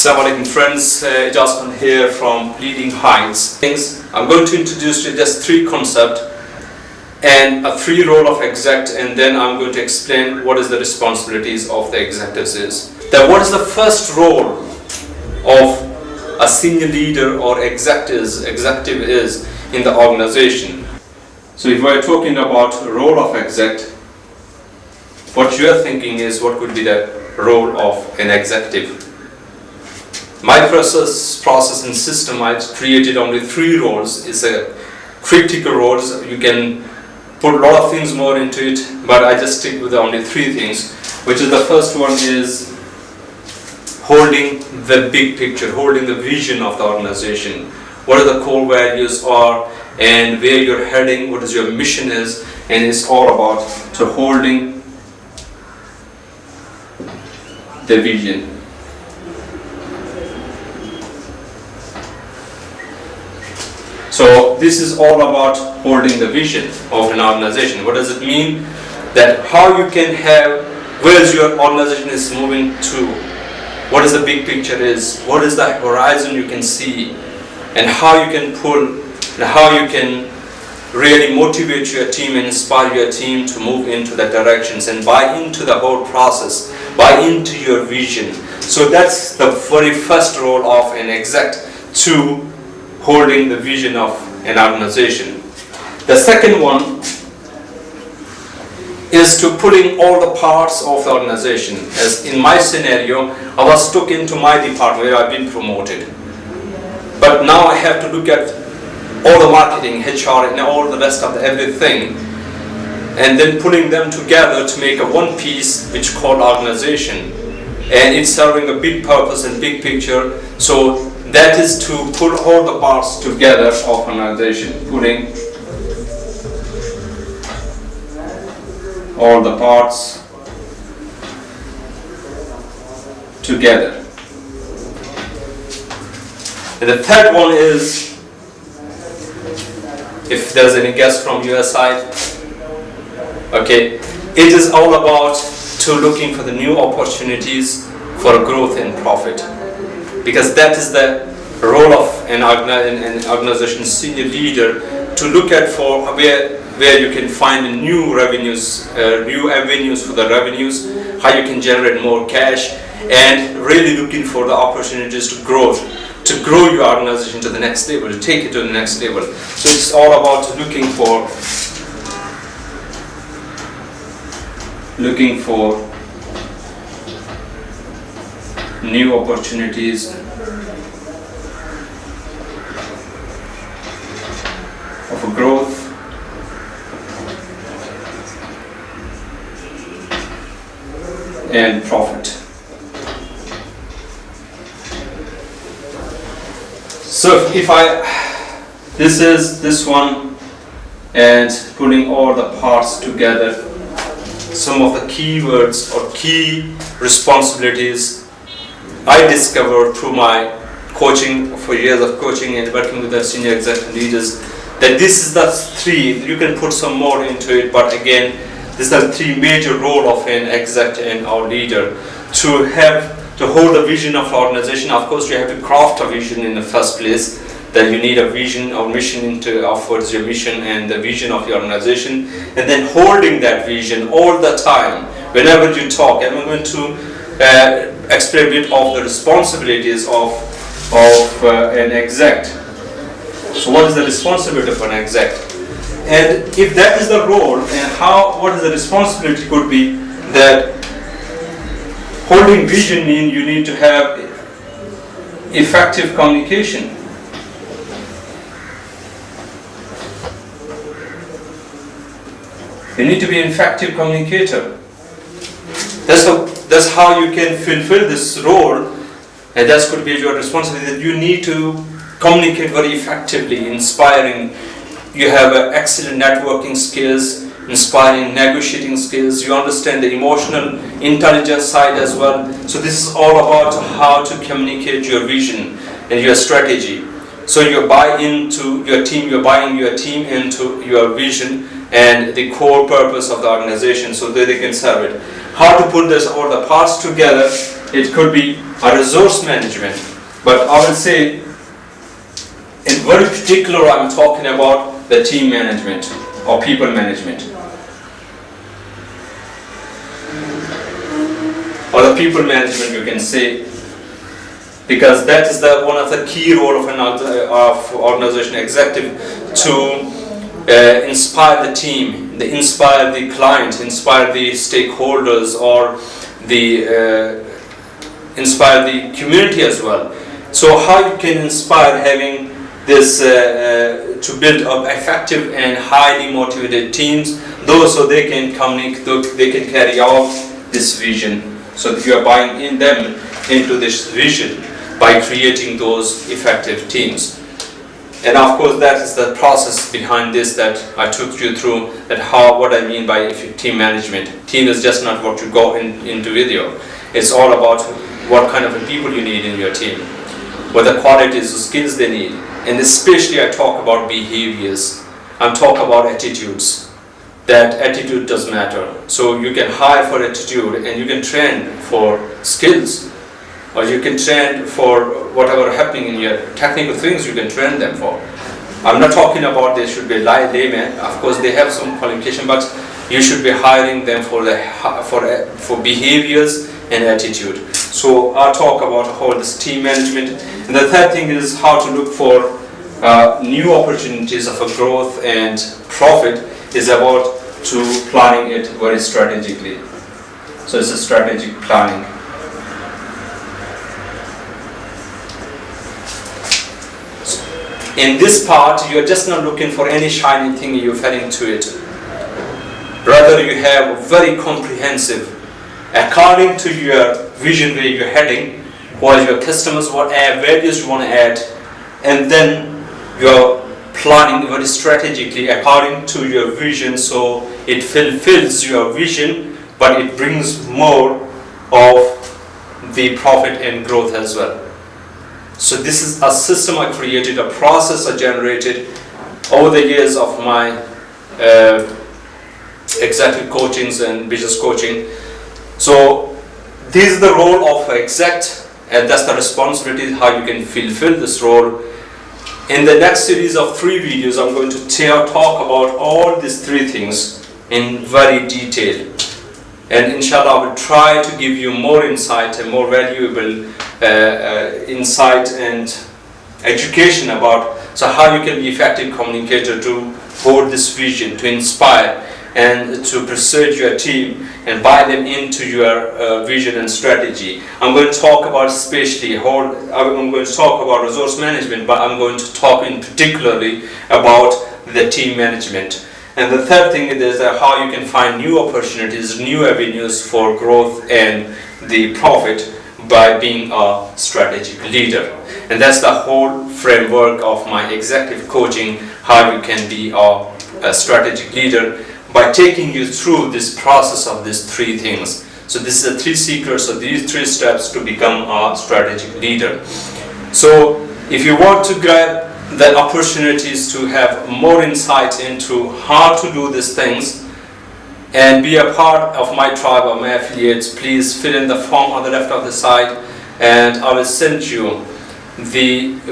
Assalamu alaikum friends, Jasmine here from Leading Heights. I'm going to introduce you just three concepts and a three role of exec, and then I'm going to explain what is the responsibilities of the executives is. Then what is the first role of a senior leader or executive is in the organization. So if we're talking about role of exec, what you're thinking is what could be the role of an executive. My process and system, I created only three roles. It's a critical roles. You can put a lot of things more into it, but I just stick with only three things, which is the first one is holding the big picture, holding the vision of the organization. What are the core values are and where you're heading, what is your mission is, and it's all about holding the vision. So this is all about holding the vision of an organization. What does it mean? That how you can have, where is your organization is moving to, what is the big picture is, what is the horizon you can see, and how you can pull, and how you can really motivate your team and inspire your team to move into the directions and buy into the whole process, buy into your vision. So that's the very first role of an exec, to holding the vision of an organization. The second one is to pulling all the parts of the organization. As in my scenario, I was stuck into my department where I've been promoted. But now I have to look at all the marketing, HR, and all the rest of everything, and then pulling them together to make a one piece which called organization. And it's serving a big purpose and big picture. So that is to pull all the parts together of organization, putting all the parts together. And the third one is, if there's any guest from your side, okay, it is all about looking for the new opportunities for growth and profit. Because that is the role of an organization senior leader, to look at for where you can find new revenues, new avenues for the revenues, how you can generate more cash, and really looking for the opportunities to grow your organization to the next level, to take it to the next level. So it's all about looking for new opportunities of growth and profit. So if this is this one, and putting all the parts together, some of the keywords or key responsibilities I discovered through my coaching, for years of coaching and working with the senior executive leaders, that this is the three. You can put some more into it, but again, these are the three major role of an exec and our leader, to hold the vision of the organization. Of course, you have to craft a vision in the first place. That you need a vision or mission towards your mission and the vision of your organization, and then holding that vision all the time. Whenever you talk, I'm going to explain a bit of the responsibilities of an exec. So what is the responsibility of an exec? And if that is the role, and what is the responsibility could be, that holding vision means you need to have effective communication. You need to be an effective communicator. That's how you can fulfill this role, and that could be your responsibility, that you need to communicate very effectively, inspiring. You have excellent networking skills, inspiring negotiating skills, you understand the emotional intelligence side as well. So this is all about how to communicate your vision and your strategy. So you buy into your team, you're buying your team into your vision and the core purpose of the organization so that they can serve it. How to put all the parts together it could be a resource management. But I will say, in very particular, I'm talking about the team management or people management. Or the people management, you can say, because that is one of the key role of an organization executive, to inspire the team, inspire the client, inspire the stakeholders, or inspire the community as well. So how you can inspire having this to build up effective and highly motivated teams, those so they can communicate, they can carry out this vision. So that you are buying in them into this vision by creating those effective teams. And of course that is the process behind this that I took you through, that what I mean by team management. Team is just not what you go into video. It's all about what kind of people you need in your team, what the qualities, the skills they need. And especially I talk about behaviors, I'm talking about attitudes. That attitude does matter. So you can hire for attitude and you can train for skills, or you can train for whatever happening in your technical things, you can train them for. I'm not talking about they should be laymen. Of course they have some qualification, but you should be hiring them for behaviors and attitude. So I'll talk about how this team management. And the third thing is how to look for new opportunities of a growth and profit, is about to planning it very strategically. So it's a strategic planning. In this part, you're just not looking for any shiny thing, you're heading to it. Rather, you have very comprehensive, according to your vision where you're heading, what your customers, what values you want to add, and then you're planning very strategically according to your vision, so it fulfills your vision, but it brings more of the profit and growth as well. So this is a system I created, a process I generated over the years of my executive coachings and business coaching. So this is the role of exec, and that's the responsibility, how you can fulfill this role. In the next series of 3 videos, I'm going to talk about all these 3 things in very detail. And inshallah, I will try to give you more insight and more valuable insight and education about how you can be effective communicator to hold this vision, to inspire and to persuade your team and buy them into your vision and strategy. I'm going to talk about I'm going to talk about resource management, but I'm going to talk in particularly about the team management. And the third thing is how you can find new opportunities, new avenues for growth and the profit by being a strategic leader. And that's the whole framework of my executive coaching, how you can be a strategic leader, by taking you through this process of these 3 things. So this is the 3 secrets, so these 3 steps to become a strategic leader. So if you want to grab the opportunities to have more insight into how to do these things and be a part of my tribe or my affiliates, please fill in the form on the left of the side, and I will send you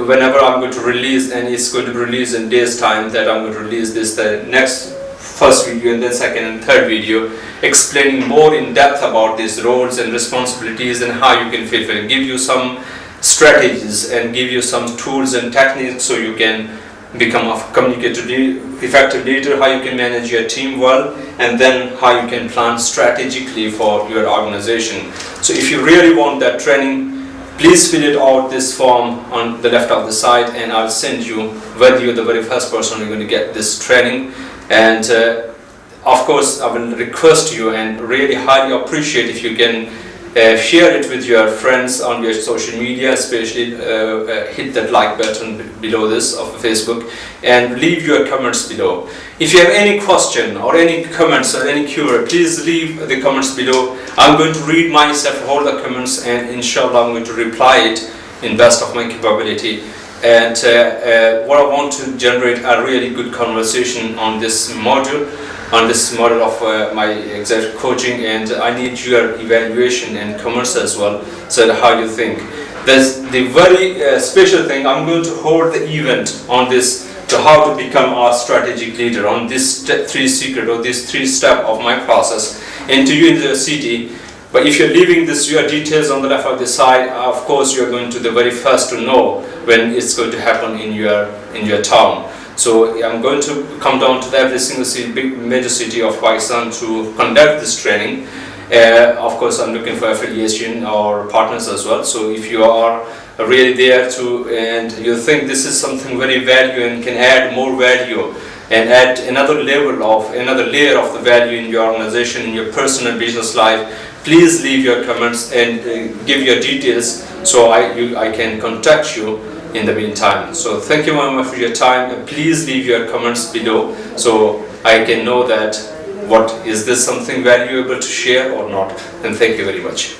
whenever I'm going to release, and it's going to be released in days time, that I'm going to release the next first video and then second and third video, explaining more in depth about these roles and responsibilities and how you can fulfill, give you some strategies and give you some tools and techniques so you can become a communicative effective leader, how you can manage your team well, and then how you can plan strategically for your organization. So if you really want that training, please fill it out, this form on the left of the side, and I'll send you, whether you're the very first person who's going to get this training. And of course I will request you and really highly appreciate if you can share it with your friends on your social media, especially hit that like button below this of Facebook and leave your comments below. If you have any question or any comments or any query, please leave the comments below. I'm going to read myself all the comments, and inshallah I'm going to reply it in best of my capability. And what I want to generate a really good conversation on this module. on this model of my executive coaching, and I need your evaluation and comments as well. So how you think? There's the very special thing. I'm going to hold the event on this, to how to become a strategic leader, on this three secret or this 3 step of my process into you in the city. But if you're leaving this, your details on the left of the side, of course you're going to the very first to know when it's going to happen in your town. So I'm going to come down to every single city, big major city of Pakistan to conduct this training. Of course, I'm looking for affiliation or partners as well. So if you are really there to, and you think this is something very value and can add more value and add another layer of the value in your organization, in your personal business life, please leave your comments and give your details so I can contact you in the meantime. So thank you very much for your time, and please leave your comments below so I can know that is this something valuable to share or not. And thank you very much.